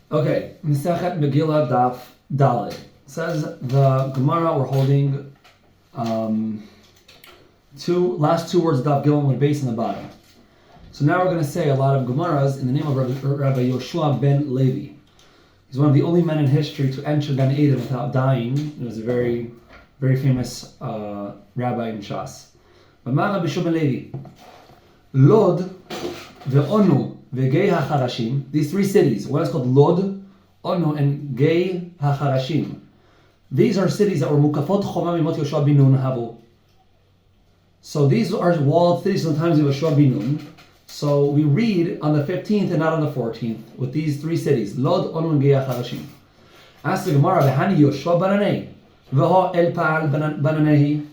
Okay, Mesechet Megillah Daf Dalet. Says the Gemara, we're holding last two words of Daf Gimel with base in the bottom. So now we're going to say a lot of Gemaras in the name of Rabbi Yehoshua ben Levi. He's one of the only men in history to enter Gan Eden without dying. He was a very, very famous rabbi in Shas. But Rabbi Yehoshua ben Levi, Lod ve'onu ve'gei hacharashim. These three cities. One is called Lod, Onu, and Gei hacharashim. These are cities that were mukafot choma mimot Yehoshua bin Nun havu. So these are walled cities in the times of Yehoshua bin Nun. So we read on the 15th and not on the 14th with these three cities, Lod, Onu, and Gei hacharashim. Ask the Gemara, Behani Yehoshua bananei, veho el pa'al bananehi.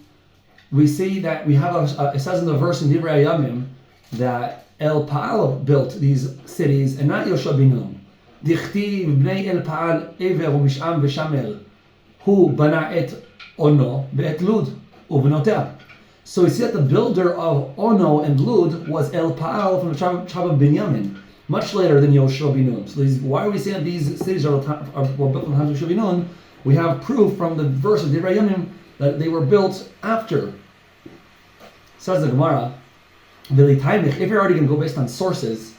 We see that we have it says in the verse in Divrei Yamim that El Pa'al built these cities and not Yehoshua bin Nun. Dichtiv bnei El Pa'al ever u'mish'am v'shamel hu bana et Ono be'et Lud u'bnotea. So we see that the builder of Ono and Lud was El Pa'al from the tribe of Binyamin, much later than Yehoshua bin Nun. So why are we saying that these cities were built in the time of Yehoshua bin Nun? We have proof from the verse of Divrei Yamim that they were built after. Says the Gemara, if you're already going to go based on sources,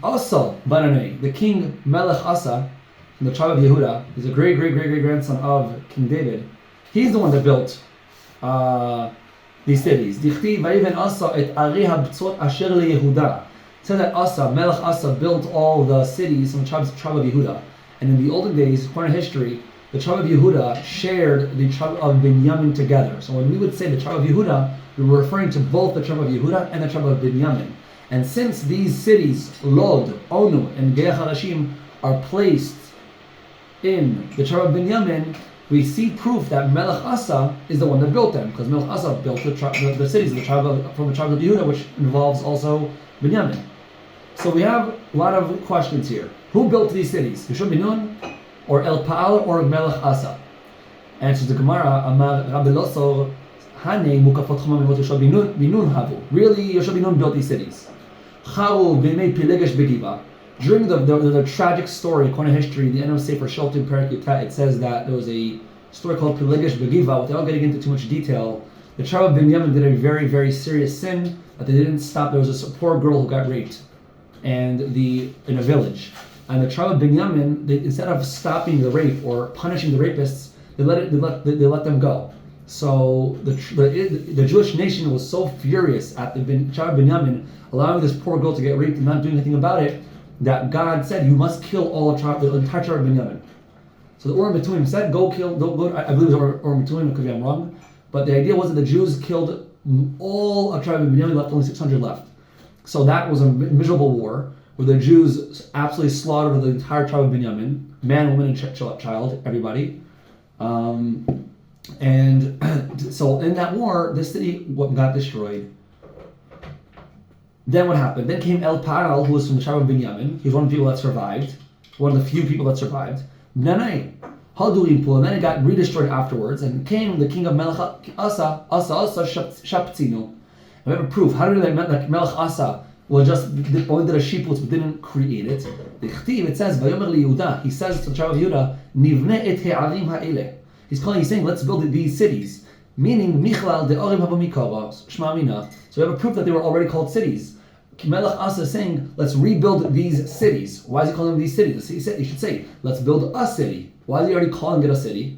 Asa Bananei, the king Melech Asa from the tribe of Yehuda, is a great grandson of King David. He's the one that built these cities. Dichti vayiven Asa et Ari habtzot asher leYehuda. It says that Asa, Melech Asa, built all the cities from the tribe of Yehuda. And in the olden days, according to history, the tribe of Yehuda shared the tribe of Binyamin together. So when we would say the tribe of Yehuda, we were referring to both the tribe of Yehuda and the tribe of Binyamin. And since these cities, Lod, Onu, and Gei HaCharashim, are placed in the tribe of Binyamin, we see proof that Melech Asa is the one that built them, because Melech Asa built the cities from the tribe of Yehuda, which involves also Binyamin. So we have a lot of questions here. Who built these cities? Yehoshua bin Nun, or El Pa'al, or Melech Asa? Answers the Gemara, Amar Rabbi Losor, Hane mukafot choma mimot Yehoshua bin Nun havu. Really, Yehoshua bin Nun built these cities. Charu b'mei pilegesh begiva. During the tragic story, according to history, the end of Sefer Sholtim Perek Yutet, it says that there was a story called Pilegesh Begiva. Without getting into too much detail, the tribe of Binyamin did a very, very serious sin that they didn't stop. There was a poor girl who got raped, in a village, and the tribe of Binyamin, instead of stopping the rape or punishing the rapists, they let them go. So the Jewish nation was so furious at the tribe of Binyamin allowing this poor girl to get raped and not doing anything about it, that God said, you must kill the entire tribe of Binyamin. So the Urim Betuim said, go, I believe it was Urim Betuim, it could be I'm wrong, but the idea was that the Jews killed all of tribe of Binyamin, left only 600 left. So that was a miserable war, where the Jews absolutely slaughtered the entire tribe of Binyamin, man, woman, and child, everybody. And so in that war, the city got destroyed. Then what happened? Then came El Pa'al, who was from the tribe of Binyamin. He was one of the people that survived, one of the few people that survived. Bnanai, Hadurim Pul, and then it got redestroyed afterwards. And came the king of Melech Asa Shaptzinu. And we have a proof. How did that Melech Asa only did a shiputz but didn't create it? It says, Vayomer Yehuda. He says to the tribe of Yehuda, Nivne et he'arim ha'ele. He's saying, let's build these cities. Meaning, Michlal de'orim habamikara, Shma Mina. So we have a proof that they were already called cities. Melech Asa is saying, let's rebuild these cities. Why is he calling them these cities? He should say, let's build a city. Why is he already calling it a city?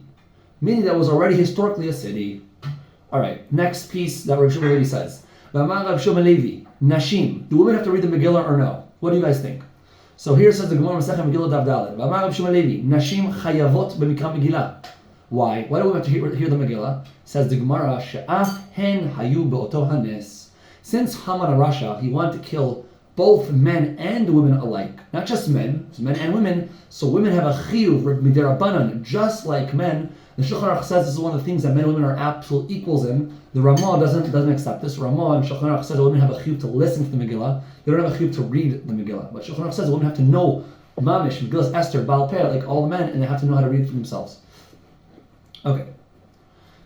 Meaning that it was already historically a city. Alright, next piece that Rabbi Shimon Levi says. Rabbi Shimon Levi, Nashim. Do women have to read the Megillah or no? What do you guys think? So here says the Gemara Masechet Megillah Daf Daled. Rabbi Shimon Levi, Nashim chayavot b'mikra Megillah. Why? Why do we have to hear the Megillah? Says the Gemara, She'af hen hayu be'oto hanes. Since Haman Rasha, he wanted to kill both men and women alike. Not just men, it's men and women. So women have a chiyuv midirabanan, just like men. The Shulchan Aruch says this is one of the things that men and women are absolute equals in. The Ramah doesn't accept this. Ramah and Shulchan Aruch says that women have a chiyuv to listen to the Megillah. They don't have a chiyuv to read the Megillah. But Shulchan Aruch says that women have to know Mamish, Megillah, Esther, Baal Peh, like all the men, and they have to know how to read it for themselves. Okay.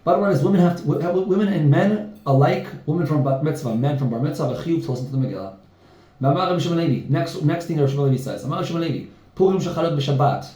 Bottom line is women and men alike, women from Bat Mitzvah, men from Bar Mitzvah, have a chiyuv to listen to the Megillah. Next thing Rabbi Shimon Levi says, Amar Shimon Levi, Purim shechalot b'Shabbat.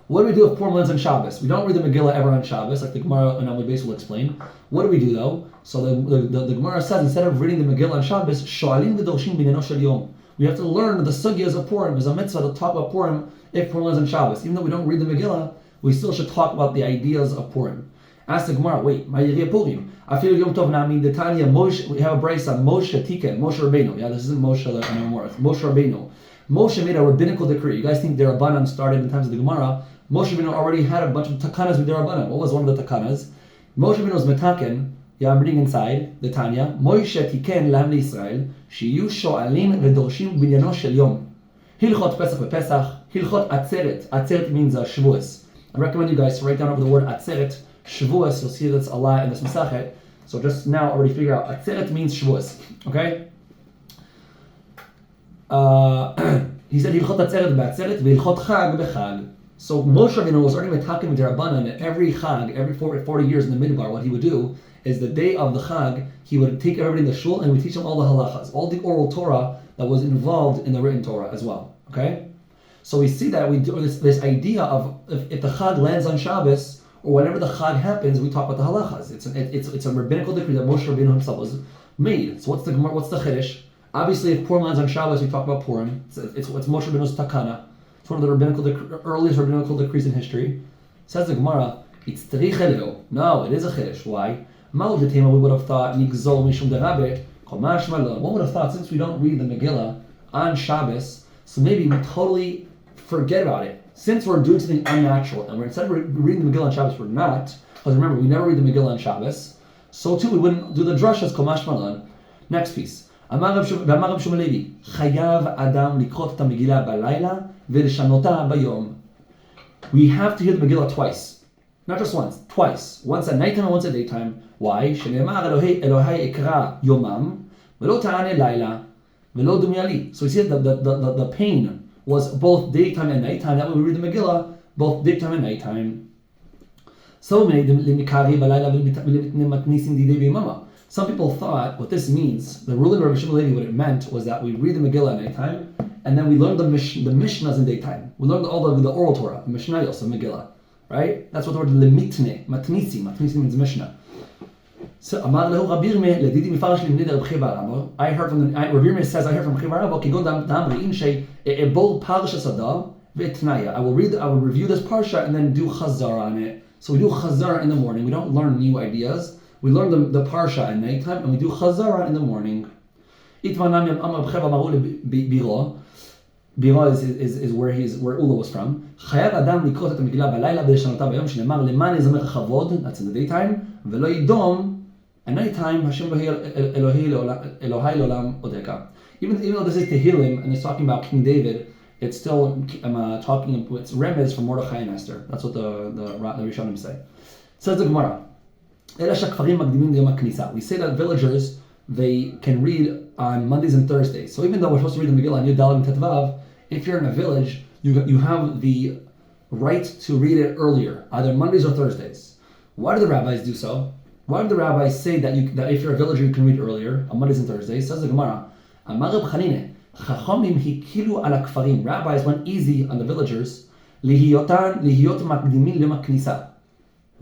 What do we do if Purim lands on Shabbos? We don't read the Megillah ever on Shabbos, like the Gemara and Amud Beis will explain. What do we do though? So the Gemara says, instead of reading the Megillah on Shabbos, sho'alim v'dorshim b'inyanos shel yom. We have to learn the sugyas of Purim. There's a mitzvah to talk about Purim if Purim lands on Shabbos. Even though we don't read the Megillah, we still should talk about the ideas of Purim. Ask the Gemara, wait, Ma'yiriyah Purim. Afilu Yom Tov Nami, the Tanya, Moshe, we have a brayso on Moshe Tiken, Moshe Rabbeinu. Yeah, this isn't Moshe anymore, it's Moshe Rabbeinu. Moshe made a rabbinical decree. You guys think the Rabbanan started in times of the Gemara. Moshe Rabbeinu already had a bunch of takanas with the Rabbanan. What was one of the takanas? Moshe Rabbeinu was metaken. Yeah, I'm reading inside the Tanya. Moshe Tiken Lam Yisrael, Shiyu Sho'alim V'Dorshim B'Inyanos Shel Yom. Hilchot Pesach V'Pesach, Hilchot Atzeret. Atzeret means Shavuos. I recommend you guys to write down over the word Atzeret, Shavuos. You'll see that's a lot in this Masachet. So just now already figure out Atzeret means Shavuos. Okay? He said Hilchot Atzeret B'Atzeret V'Hilchot Chag B'Chag. So Moshe Rabbeinu was already metaken with the Rabbanan, and every Chag, every 40 years in the Midbar, what he would do is the day of the Chag, he would take everybody in the shul and he would teach them all the halachas, all the oral Torah that was involved in the written Torah as well. Okay? So we see that we do this idea of if the Chag lands on Shabbos, or whenever the Chag happens, we talk about the halachas. It's a rabbinical decree that Moshe Rabbeinu himself was made. So what's the Chiddush? Obviously, if Purim lands on Shabbos, we talk about Purim. It's Moshe Rabbeinu's takana. It's one of the earliest rabbinical decrees in history. Says the Gemara, it's tzarich eleo. No, it is a chiddush. Why? We would have thought, Nigzol Mishum Derabe, Komash Malon. One would have thought, since we don't read the Megillah on Shabbos, so maybe we totally forget about it. Since we're doing something unnatural, and instead of reading the Megillah on Shabbos, we're not, because remember, we never read the Megillah on Shabbos, so too we wouldn't do the drashas Komash Malon. Next piece. אמר רב שמואל לוי, חייב אדם לקרוא את המגילה בלילה ולשנותה ביום. We have to hear the Megillah twice. Not just once, twice. Once at nighttime and once at daytime. Why? שנאמר אלוהי אקרא יומם ולא תענה לילה ולא דומיה לי. So we see that the pain was both daytime and nighttime. That way we read the Megillah both daytime and nighttime. So many למקרי בלילה ולמתניסים דידי ויממה. Some people thought what this means, the ruling of Rabbi Shimon Levi, what it meant was that we read the Megillah at nighttime, and then we learn the Mishnahs in daytime. We learn all the oral Torah, the Mishnayos of Megillah, right? That's what the word lemitne, matnisi means Mishnah. So Amar lehu Rabbi Yirmeh ledidi mifarash limnei Rabbi Barabo. I heard from Rabbi Yirmeh says I heard from Rabbi Barabo kigon damriin shei ebol parsha sada ve'tnaya. I will review this parsha and then do chazara on it. So we do chazara in the morning. We don't learn new ideas. We learn the parsha at nighttime and we do chazara in the morning. Biro is where Ula was from. חייב אדם לקרוא את המגילה בלילה ולשנותה ביום שנאמר למען יזמר כבוד, that's in the daytime, ולא ידום, at nighttime, השם אלוהי לעולם אודך. Even though this is Tehillim and it's talking about King David, it's still talking, it's remez from Mordechai and Esther. That's what the Rishonim say. Says the Gemara. We say that villagers, they can read on Mondays and Thursdays. So even though we're supposed to read the Megillah on Yud Daled and Tetvav, if you're in a village, you have the right to read it earlier, either Mondays or Thursdays. Why do the rabbis do so? Why do the rabbis say that if you're a villager, you can read earlier on Mondays and Thursdays? Says the Gemara, rabbis went easy on the villagers.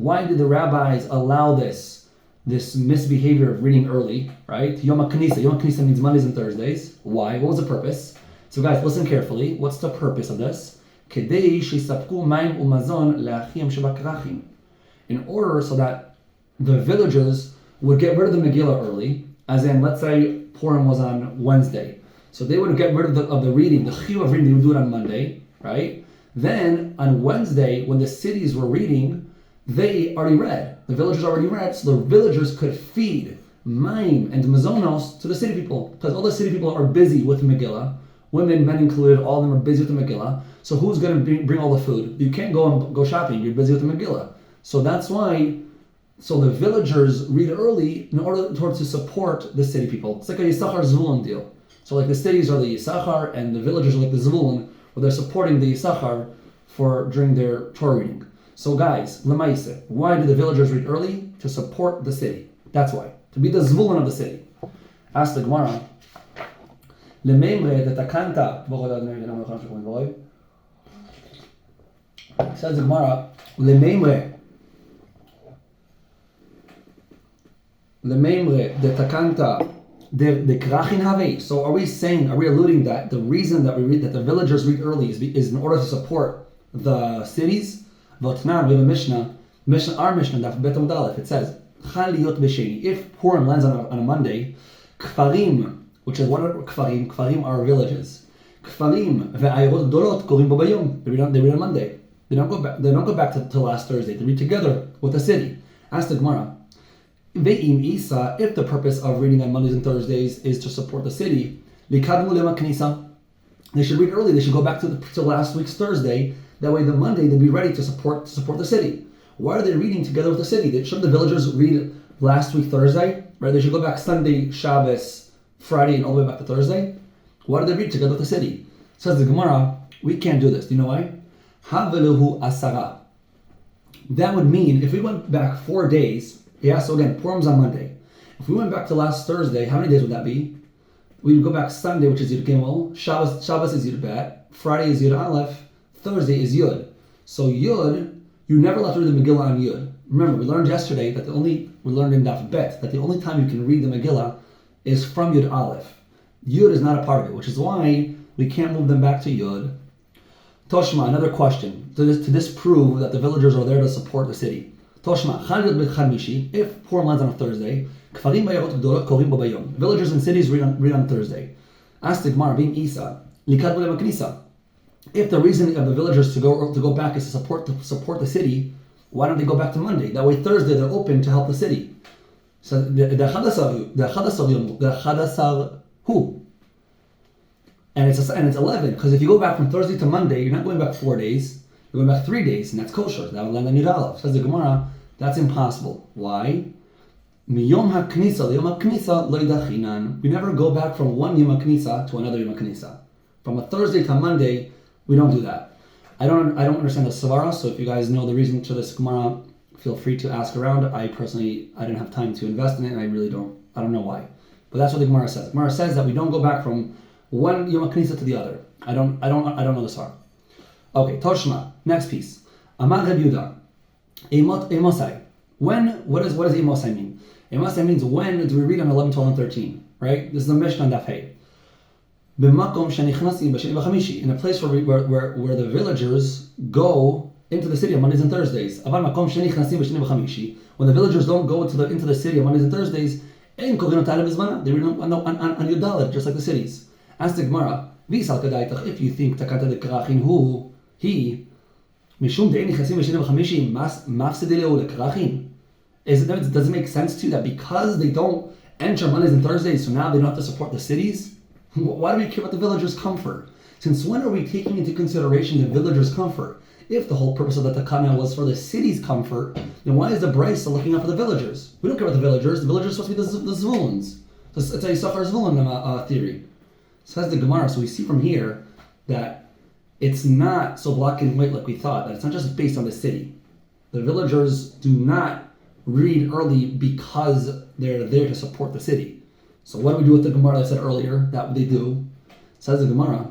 Why did the rabbis allow this misbehavior of reading early, right? Yom HaKnisa. Yom HaKnisa means Mondays and Thursdays. Why? What was the purpose? So guys, listen carefully. What's the purpose of this? In order so that the villagers would get rid of the Megillah early, as in, let's say Purim was on Wednesday. So they would get rid of the reading, the chiyuv of reading, they would do it on Monday, right? Then on Wednesday, when the cities were reading, they already read. The villagers already read, so the villagers could feed mayim and mazonos to the city people. Because all the city people are busy with Megillah. Women, men included, all of them are busy with the Megillah. So who's going to bring all the food? You can't go shopping. You're busy with the Megillah. So that's why, so the villagers read early in order to support the city people. It's like a Yisachar Zvulun deal. So like the cities are the Yisachar and the villagers are like the Zvulun, where they're supporting the Yisachar during their Torah reading. So guys, Lemaise, why do the villagers read early? To support the city. That's why. To be the Zvulun of the city. Ask the Gemara. Lememre de takanta. Says the Gemara, Lememre de takanta de krachin have. So are we alluding that the reason that the villagers read early is in order to support the cities? Votnan, we have a Mishnah, our Mishnah, Daf Bet Amud Aleph. It says, Chal liyot b'sheni. If Purim lands on a Monday, kfarim, which is what are kfarim? Kfarim are villages. Kfarim ve'ayirot gdolot korim bo bayom. They read on Monday. They don't go back to last Thursday. They read together with the city. Ask the Gemara. Ve'im isa. If the purpose of reading on Mondays and Thursdays is to support the city, likadmu lema knisa. They should read early. They should go back to last week's Thursday. That way, the Monday they'd be ready to support the city. Why are they reading together with the city? Shouldn't the villagers read last week Thursday? Right? They should go back Sunday, Shabbos, Friday, and all the way back to Thursday. Why do they read together with the city? Says the Gemara, we can't do this. Do you know why? Haveluhu asara. That would mean if we went back 4 days. Yeah. So again, Purim's on Monday. If we went back to last Thursday, how many days would that be? We would go back Sunday, which is Yud Gimel. Shabbos is Yud Bet. Friday is Yud Aleph. Thursday is Yud. So Yud, you never allowed to read the Megillah on Yud. Remember, we learned yesterday that we learned in Daf Bet that the only time you can read the Megillah is from Yud Aleph. Yud is not a part of it, which is why we can't move them back to Yud. Toshma, another question to disprove that the villagers are there to support the city. Toshma, if Purim lands on a Thursday, villagers in cities read on Thursday. Ask the Gemara, being Isa, if the reason of the villagers to go back is to support the city, why don't they go back to Monday? That way Thursday they're open to help the city. So the Chadasar who? And it's 11, because if you go back from Thursday to Monday, you're not going back 4 days, you're going back 3 days, and that's kosher. That would land on Yud Aleph. Says the Gemara, that's impossible. Why? Miyom HaKnisa liyom HaKnisa lo yidachinan. We never go back from one Yom HaKnisa to another Yom HaKnisa. From a Thursday to Monday, we don't do that. I don't understand the Savara, so if you guys know the reason to this Gemara, feel free to ask around. I didn't have time to invest in it, and I don't know why. But that's what the Gemara says. The Gemara says that we don't go back from one Yom HaKnisa to the other. I don't know the Savara. Okay, Toshma, next piece. Amar Reb Yehuda, Emosai. What does Emosai mean? Emosai means when do we read on 11, 12, and 13, right? This is the Mishnah on Daf Hey. In a place where the villagers go into the city on Mondays and Thursdays. When the villagers don't go into the city on Mondays and Thursdays, they read on Yud Aleph, just like the cities. Ask the Gemara, if you think takata de krachin hu, he, mishum de'en nichasim b'sheni v'chamishi mafsede leu lekrachin. Does it make sense to you that because they don't enter Mondays and Thursdays, so now they don't have to support the cities? Why do we care about the villagers' comfort? Since when are we taking into consideration the villagers' comfort? If the whole purpose of the takana was for the city's comfort, then why is the Brisa looking out for the villagers? We don't care about the villagers. The villagers are supposed to be the Zvulans. It's a Yisachar Zvulun theory. Says the Gemara. So we see from here that it's not so black and white like we thought. That it's not just based on the city. The villagers do not read early because they're there to support the city. So what do we do with the Gemara that I said earlier? That they do. Says the Gemara.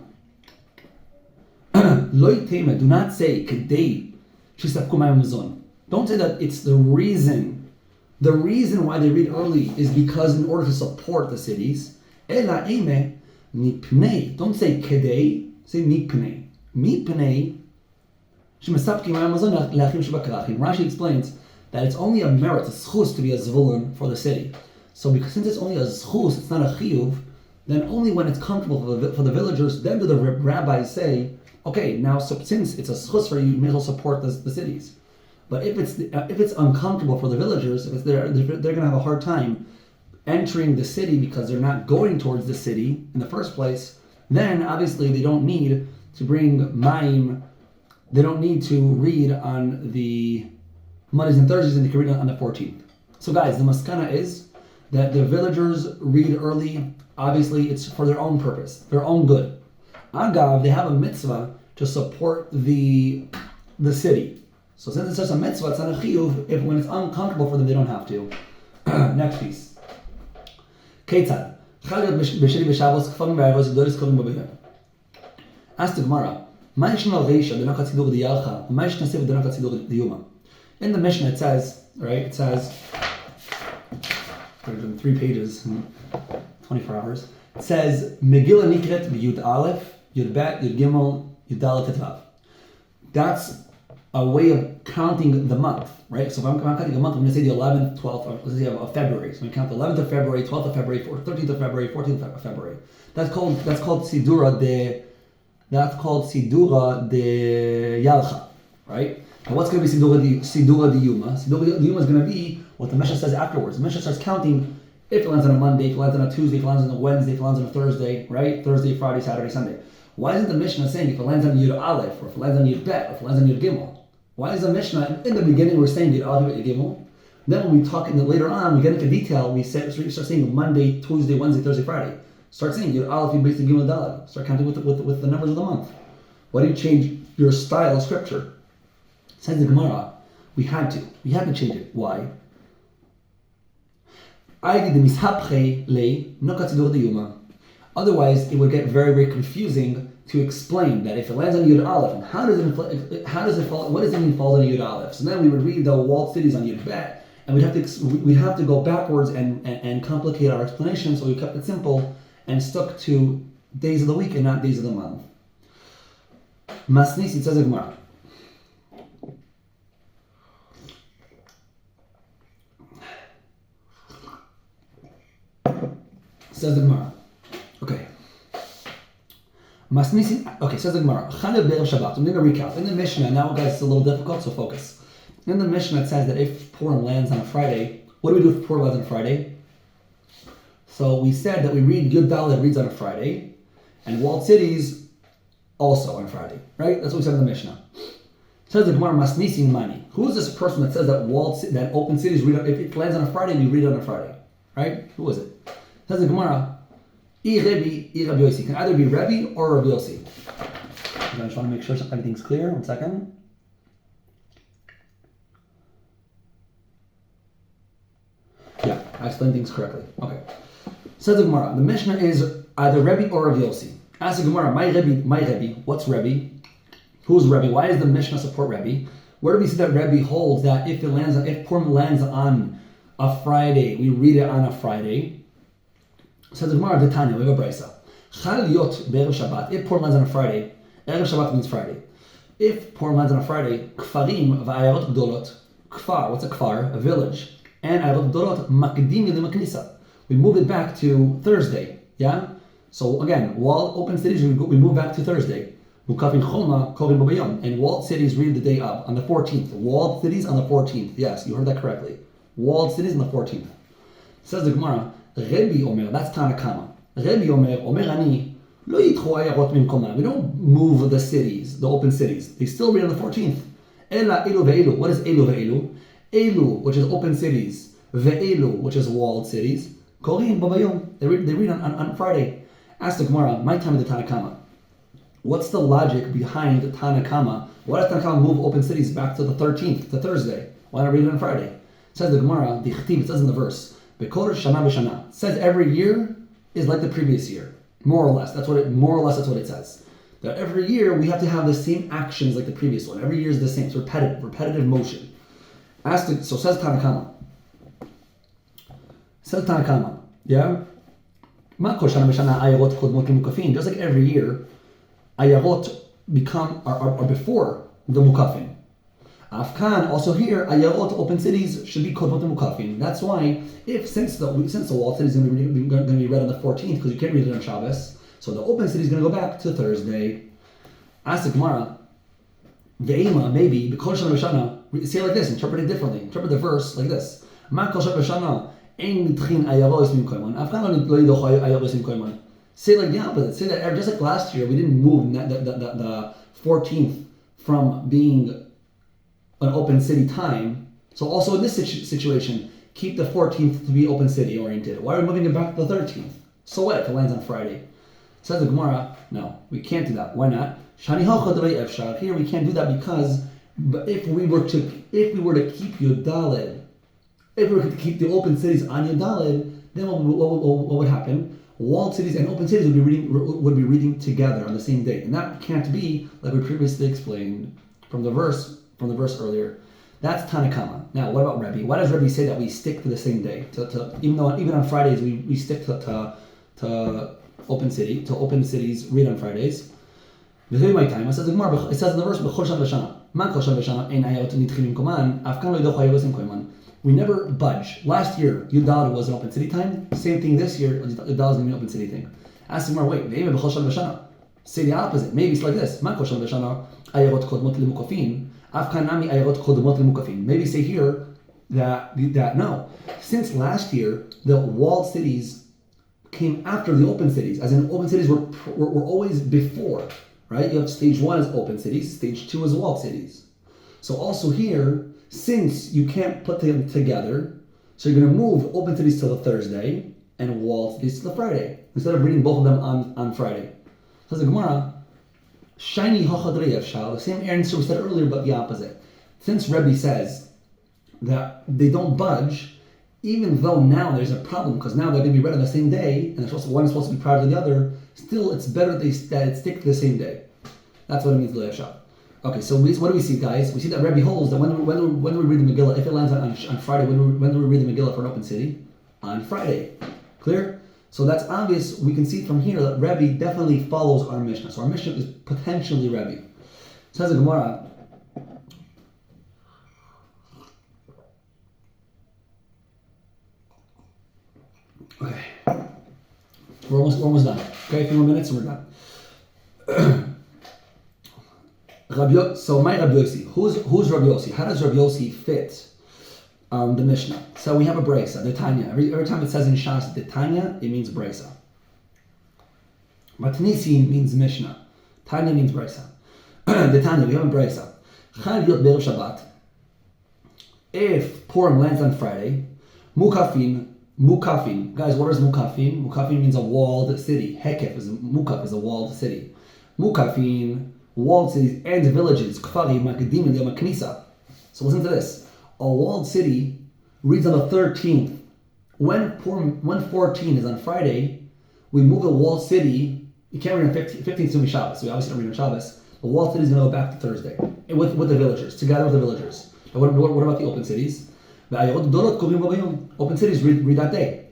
Do not say kedei shisapku mayim mizon. Don't say that it's the reason. The reason why they read early is because in order to support the cities. Ela eme mipnei. Don't say kedei. Say mipnei. Mipnei shemesapki mayim mizon leachim shebakrachim. Rashi explains that it's only a merit, a schus to be a zvulun for the city. So because since it's only a schus, it's not a chiyuv, then only when it's comfortable for the villagers, then do the rabbis say, okay, now so since it's a schus for you, you may as well support the cities. But if it's uncomfortable for the villagers, if they're going to have a hard time entering the city because they're not going towards the city in the first place, then obviously they don't need to bring mayim. They don't need to read on the Mondays and Thursdays, and they can read on the 14th. So guys, the maskana is that the villagers read early. Obviously, it's for their own purpose, their own good. Agav, they have a mitzvah to support the city. So since it's just a mitzvah, it's not a chiyuv. If when it's uncomfortable for them, they don't have to. Next piece. Ask the Gemara. In the Mishnah it says, right, it says, 3 pages, 24 hours, it says, Megillah Nikret Yud Aleph, Yud Bet, Yud Gimel, Yud Dalet Tetvav. That's a way of counting the month, right? So if I'm counting a month, I'm going to say the 11th, 12th, let's say of February. So I'm going to count the 11th of February, 12th of February, 13th of February, 14th of February. That's called Sidura de Yalcha, right? And what's going to be Sidura de Yuma? Sidura de Yuma is going to be what the Mishnah says afterwards. The Mishnah starts counting if it lands on a Monday, if it lands on a Tuesday, if it lands on a Wednesday, if it lands on a Thursday, right? Thursday, Friday, Saturday, Sunday. Why isn't the Mishnah saying if it lands on Yud Aleph, or if it lands on Yud Bet, or if it lands on Yud Gimel? Why is the Mishnah, in the beginning we're saying Yud Aleph, Yud Gimel, then when we talk later on, we get into detail, we start saying Monday, Tuesday, Wednesday, Thursday, Friday. Start saying Yud Aleph, Yud Bet, Yud Gimel, Dalet. Start counting with the numbers of the month. Why do you change your style of scripture? Says the Gemara, we had to change it. Why? Otherwise, it would get very, very confusing to explain that if it lands on Yud Aleph, how does it fall? What does it mean falls on Yud Aleph? So then we would read the walled cities on Yud Bet, and we'd have to go backwards and complicate our explanation. So we kept it simple and stuck to days of the week and not days of the month. Masnis, it says a Gemara. Says the Gemara. Okay. Masnisin. Okay, says the Gemara. Chanav Be'er Shabbat. I'm going to recap. In the Mishnah, now guys, it's a little difficult, so focus. In the Mishnah, it says that if Purim lands on a Friday, what do we do if Purim lands on a Friday? So we said that we read Yud Dalet reads on a Friday, and walled cities also on Friday, right? That's what we said in the Mishnah. Says the Gemara, Masnisin Mani. Who is this person that says that that open cities read if it lands on a Friday, we read it on a Friday, right? Who is it? Says the Gemara, I Rabbi Yossi. Can either be Rebbe or Rabbi Yossi. I just want to make sure everything's clear. 1 second. Yeah, I explained things correctly. Okay. Says the Gemara, the Mishnah is either Rebbe or Rabbi Yossi. Ask the Gemara, my Rebbe. What's Rebbe? Who's Rebbe? Why does the Mishnah support Rebbe? Where do we see that Rebbe holds that if Purim lands on a Friday, we read it on a Friday? Says the Gemara, we have a brisa. Chal yot be'erev Shabbat. If Purim lands on a Friday, erev Shabbat means Friday. If Purim lands on a Friday, kfarim va'ayarot gdolot. Kfar, what's a kfar? A village. And ayarot gdolot makdim yedem knisa. We move it back to Thursday. Yeah. So again, walled open cities, we move back to Thursday. Mukafin choma kovim b'bayom. And walled cities read the day up on the 14th. Walled cities on the 14th. Yes, you heard that correctly. Walled cities on the 14th. Says the Gemara. Rebbe Omer, that's Tanakama. Rebbe Omer Ani, lo yitchu ayarot mimkoma. We don't move the cities, the open cities. They still read on the 14th. Ela elu ve'elu. What is elu ve'elu? Elu, which is open cities, ve'elu, which is walled cities. Korim b'bayom. They read on Friday. Ask the Gemara, my time of the Tanakama. What's the logic behind the Tanakama? Why does Tanakama move open cities back to the 13th, to Thursday? Why not read it on Friday? It says the Gemara, the Chtiv, it says in the verse, Bekor Shana B'Shana. Says every year is like the previous year, more or less. That's what it says. That every year we have to have the same actions like the previous one. Every year is the same. It's repetitive motion. So says Tanakama. Yeah. Just like every year, ayarot are before the mukafin. Afkan, also here, ayarot, open cities, should be kodmot mukafin. That's why, since the walled city is going to be read on the 14th, because you can't read it on Shabbos, so the open city is going to go back to Thursday. Ask the Gemara, ve'ema, maybe, b'kol shana v'shana, say it like this, interpret it differently. Interpret the verse like this. Ma kol shana v'shana, ein nitchin ayarot ismim koiman. Afkan lo yidoch ayarot ismim koiman. Say it like the opposite. Say that just like last year, we didn't move the 14th from being an open city time. So also in this situation, keep the 14th to be open city oriented. Why are we moving it back to the 13th? So what if it lands on Friday? Says the Gemara, no, we can't do that. Why not? Here we can't do that because if we were to keep Yud Daled, if we were to keep the open cities on Yud Daled, then what would happen? walled cities and open cities would be reading together on the same day, and that can't be like we previously explained from the verse earlier. That's Tanakama. Now, what about Rebbe? Why does Rebbe say that we stick to the same day? Even on Fridays we stick to open cities read on Fridays. It says in the verse, we never budge. Last year, Yudal was an open city time. Same thing this year, Yudal is going to be an open city thing. Ask him, wait, say the opposite. Maybe it's like this. Maybe say here that no. Since last year, the walled cities came after the open cities, as in open cities were always before, right? You have stage 1 is open cities, stage 2 is walled cities. So also here, since you can't put them together, so you're going to move open cities to the Thursday and walled cities to the Friday, instead of reading both of them on Friday. Says the Gemara, Shiny Hachadrei Yeshal, the same answer we said earlier, but the opposite. Since Rebbe says that they don't budge, even though now there's a problem, because now they're going to be read on the same day, and one is supposed to be prior to the other, still it's better that it stick to the same day. That's what it means, Leowenstein. Okay, so what do we see, guys? We see that Rebbe holds that when do we read the Megillah? If it lands on Friday, when do we read the Megillah for an open city? On Friday. Clear? So that's obvious. We can see from here that Rebbe definitely follows our Mishnah. So our Mishnah is potentially Rebbe. Says the Gemara, okay, we're almost done. Okay, a few more minutes and we're done. So my Rabbi Yossi, who's Rabbi Yossi? How does Rabbi Yossi fit the Mishnah? So we have a brisa, the Tanya. Every time it says in Shas the Tanya, it means brisa. Matnisi means Mishnah. Tanya means brisa. The Tanya, we have a brisa. Chayav yot be'erev Shabbat. If Purim lands on Friday, mukafin. Guys, what is mukafin? Mukafin means a walled city. Mukaf is a walled city. Mukafin, walled cities and villages. Kfarim, Makadim, Yom HaKnisa. So listen to this. A walled city reads on the 13th. When 14 is on Friday, we move the walled city. You can't read on 15th. 15th is going to be Shabbos, so we obviously don't read on Shabbos. The walled city is going to go back to Thursday with the villagers, together with the villagers. Now, what about the open cities? Open cities read that day,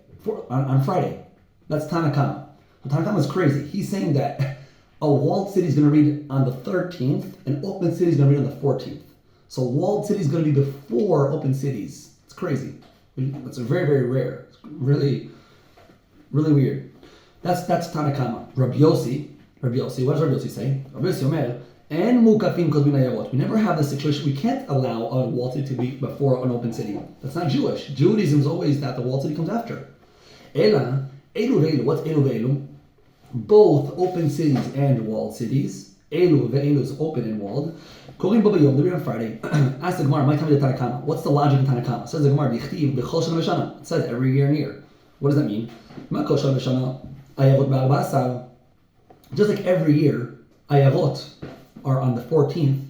on Friday. That's Tanakama. Tanakama is crazy. He's saying that a walled city is going to read on the 13th, and open city is going to read on the 14th. So walled city is going to be before open cities. It's crazy. It's very, very rare. It's really, really weird. That's Tanakama. Rabbi Yossi, what does Rabbi Yossi say? Rabbi Yossi Omer, and mukafim kol binayarot. We never have this situation. We can't allow a walled city to be before an open city. That's not Jewish. Judaism is always that the walled city comes after. Ela, elu ve'elu. What's elu ve'elu? Both open cities and walled cities. Elu ve'elu is open and walled. Korim bo b'yom, they read on Friday. Ask the Gemara, my time is Tanakama. What's the logic in Tanakama? Says the Gemara, b'chtiv b'chol shana v'shana. It says every year and year. What does that mean? Ma kol shana v'shana ayarot b'arba asar. Just like every year, ayarot are on the 14th.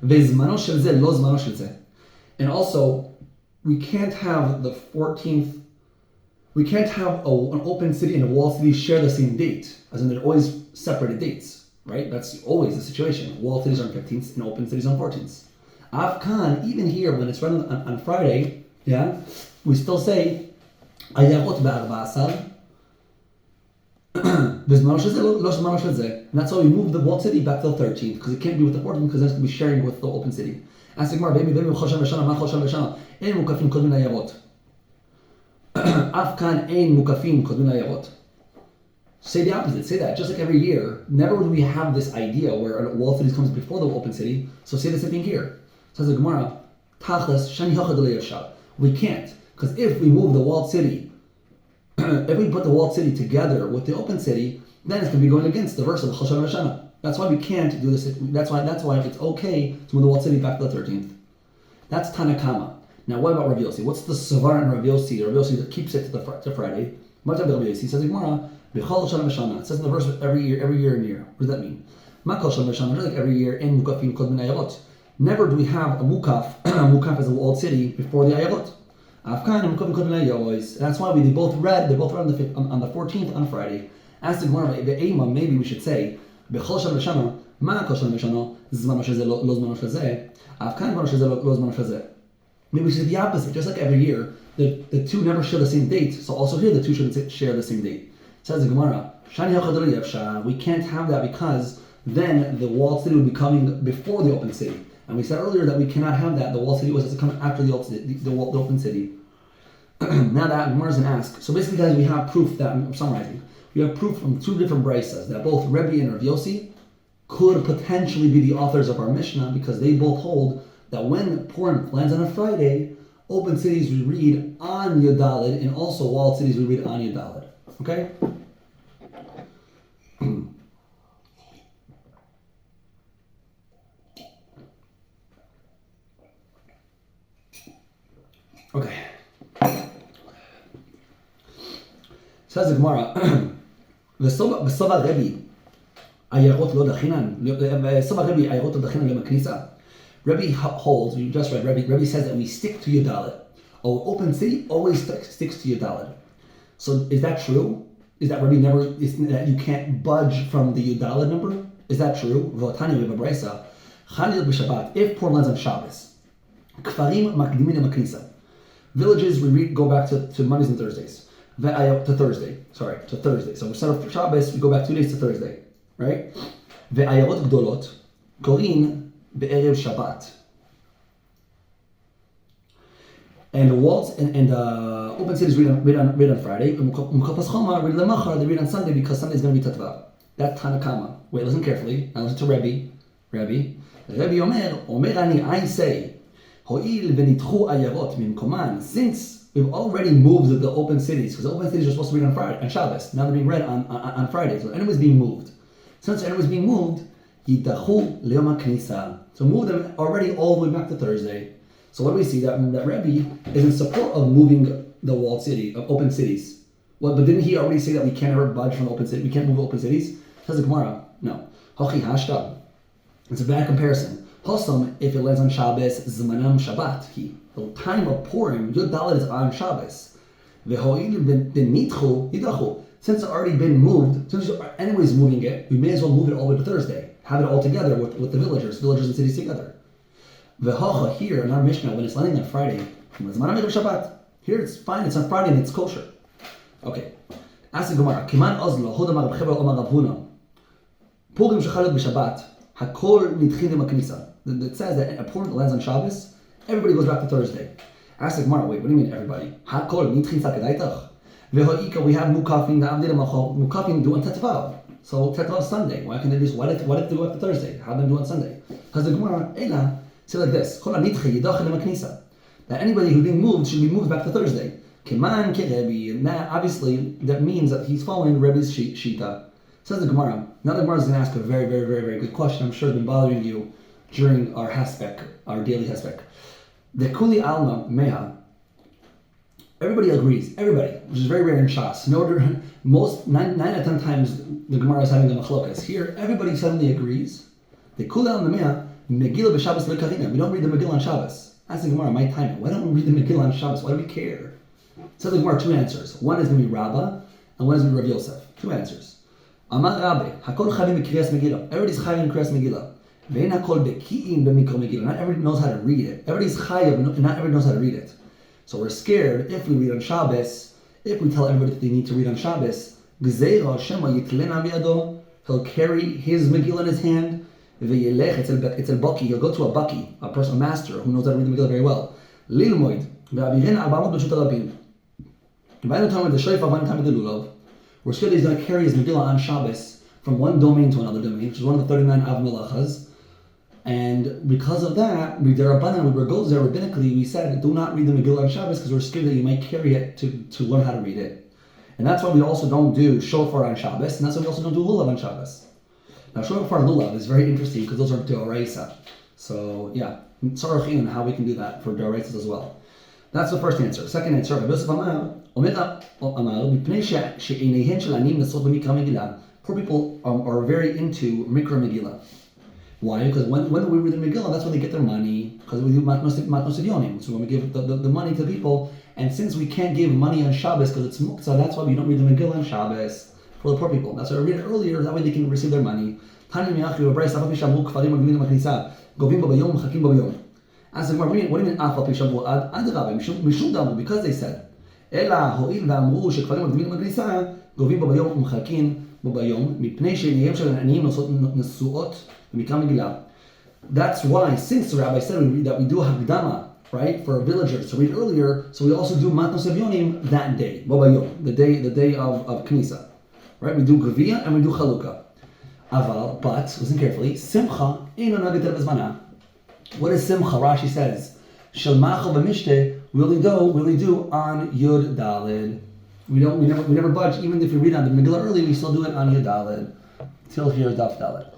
Ve'zmano shel zeh lo zmano shel zeh. And also, we can't have the 14th. We can't have an open city and a walled city share the same date, as in they're always separated dates, right? That's always the situation. Walled cities are on 15th and open cities on 14th. Afkan, even here, when it's run on Friday, yeah, we still say ayarot ba'arba asar. And that's why we move the walled city back to the 13th, because it can't be with the 14th, because it's going to be sharing with the open city. Ask the Gemara, say the opposite, say that. Just like every year, never would we have this idea where a walled city comes before the open city, so say the same thing here. Says the Gemara, we can't, because if we move the walled city, if we put the walled city together with the open city, then it's going to be going against the verse of Chol Shana V'Shana. That's why we can't do this. That's why it's okay to move the walled city back to the 13th. That's Tanakama. Now, what about Rabbi Yossi? What's the Savar in Rabbi Yossi? Rabbi Yossi that keeps it to Friday. What about Rabbi Yossi? Says the Gemara, B'chol Shana V'Shana. It says in the verse every year and year. What does that mean? Ma Kol Shana V'Shana. Just like every year in Mukafim Kol Min Ayarot. Never do we have a Mukaf. Mukaf is a walled city before the Ayarot. That's why they both read on the 14th on Friday. Ask the Gemara, maybe we should say, בכל שנה ושנה, מה כל שנה ושנה? זמנו שזה לא זמנו של זה, אף כאן זמנו שזה לא זמנו של זה. Maybe we should do the opposite. Just like every year, the two never share the same date, so also here the two shouldn't share the same date. Says the Gemara, we can't have that because then the walled city would be coming before the open city. And we said earlier that we cannot have that. The walled city was to come after the open city. Now that Gemara is going to ask. So basically, guys, we have proof that, I'm summarizing, we have proof from two different braysos that both Rebbe and Rav Yossi could potentially be the authors of our Mishnah because they both hold that when Purim lands on a Friday, open cities we read on Yudalid, and also walled cities we read on Yudalid. Okay? Okay. Says the Gemara, V'sova Rebbe ayarot lo dachinam, V'sova Rebbe ayarot lo dachinam lemaknisa. Rebbe holds, we just read, Rebbe says that we stick to Yudalid. Open city always sticks to Yudalid. So is that true? Is that Rebbe that you can't budge from the Yudalid number? Is that true? V'otani we have a brayso. Chanil b'Shabbat, if Purim lands on Shabbos. Kfarim makdimin lemaknisa. Villages we go back to Mondays and Thursdays. To Thursday. So we start off for Shabbos, we go back 2 days to Thursday. Right? Ve'ayarot gdolot korin be'erev Shabbat. And the walls and open cities read on Friday. Umkapas choma read lemachar, they read on Sunday because Sunday is going to be tatva. That's Tanakama. Wait, listen carefully. Now listen to Rebbe. Rebbe Omer ani, I say, ho'il v'nitchu ayarot mimkoman, since we've already moved the open cities, because the open cities are supposed to read on Friday, on Shabbos. Now they're being read on Friday. So anyways being moved. Since anyways being moved, yidachu le'yom ha'knisa. So move them already all the way back to Thursday. So what do we see? That Rebbe is in support of moving the walled city, of open cities. Well, but didn't he already say that we can't ever budge from open city? We can't move open cities? Says the Gemara, no. Hochi hashta. It's a bad comparison. Hosam, if it lands on Shabbos, zmanam Shabbat. The time of Purim, Yud Dalet is on Shabbos. Since it's already been moved, since you're anyways moving it, we may as well move it all the way to Thursday. Have it all together with the villagers and cities together. Here in our Mishnah, when it's landing on Friday, here it's fine, it's on Friday and it's kosher. Okay. Ask the Gemara, Kiman Ozlo, Hodamar B'Cheber Omar Rav Huna. Purim Shechalot B'Shabbat, Hakol Nitchin L'Maknisa. It says that a Purim that lands on Shabbos, everybody goes back to Thursday. Ask the Gemara, wait, what do you mean everybody? Hakol Nitchin Sakedaitach. Vehoika, we have Mukafim, Mukafim do on Tetvav. So Tetvav is Sunday. Why can't they do? Why did they go after Thursday? How them do on Sunday? Because the Gemara, Ela, say like this: Kol Nitchi Yidach L'Maknisa. That anybody who's being moved should be moved back to Thursday. Keman Kerebi. Now, obviously, that means that he's following Rebbe's Shita. Says the Gemara. Now the Gemara is going to ask a very, very, very, very good question. I'm sure it's been bothering you during our Haspek, our daily Haspek. The Kuli Alma Meha. Everybody agrees. Everybody, which is very rare in Shas. In order, most 9 out of 10 times the Gemara is having a machlokas. Here, everybody suddenly agrees. The Kuli Alma Meha Megillah b'Shabbos lekarina. We don't read the Megillah on Shabbos. Ask the Gemara, my time. Why don't we read the Megillah on Shabbos? Why do we care? So the Gemara, 2 answers. One is going to be Rabbah, and one is going to be Rav Yosef. 2 answers. Amar Rabbi, Hakol Chavim b'Kriyas Megillah. Everybody's Chavim b'Kriyas Megillah. Ve'en Hakol b'Ki'im b'Mikro Megillah. Not everybody knows how to read it. Everybody's Chayav, not everybody knows how to read it. So we're scared if we read on Shabbos, if we tell everybody that they need to read on Shabbos, Gzeira Shema Yitlena b'Yado. He'll carry his Megillah in his hand. Ve'yelech, it's a baki. He'll go to a baki, a person, a master who knows how to read the Megillah very well. Lilmoid ve'avirin 400 b'shut harabim. By the time with the shofar, by the time with the lulav, we're scared that he's going to carry his Megillah on Shabbos from one domain to another domain, which is one of the 39 Av Melachas. And because of that, we rabbanically, we said, do not read the Megillah on Shabbos because we're scared that you might carry it to learn how to read it. And that's why we also don't do shofar on Shabbos, and that's why we also don't do lulav on Shabbos. Now, shofar and lulav is very interesting because those are deoraisa. So, yeah, tzarachin, how we can do that for deoraisas as well. That's the first answer. Second answer, Rabbi Yosef Amar, poor people are very into Mikra Megillah. Why? Because when we read the Megillah, that's when they get their money, because we do matnos evyonim. So when we give the money to people, and since we can't give money on Shabbos because it's muktzah, that's why we don't read the Megillah on Shabbos for the poor people. That's why I read it earlier, that way they can receive their money. As the Gemara, what do you mean Afal Pishavu Ad Adrabim Mishum Damu? Because they said Ela Ho'il V'Amru Shekfarim Magdilim Magnisa Govim Bayom Umchakin Bayom Mipnei She'niyem Shel Aniyim Nesuot Mikra Megillah. That's why, since the rabbi said that we do Hagdama, right, for villagers to read earlier, so we also do Matnos Evyonim that day, Bobayom, the day of Knisa, right? We do Gavia and we do Chalukah. Aval, but listen carefully. Simcha Eino Naged Bezmana. What is Simcha? Rashi says, Shel Machal B'Mishteh. We only do on Yud Daled. We never budge. Even if we read on the Megillah early, we still do it on Yud Daled. Till here, Daf Daled.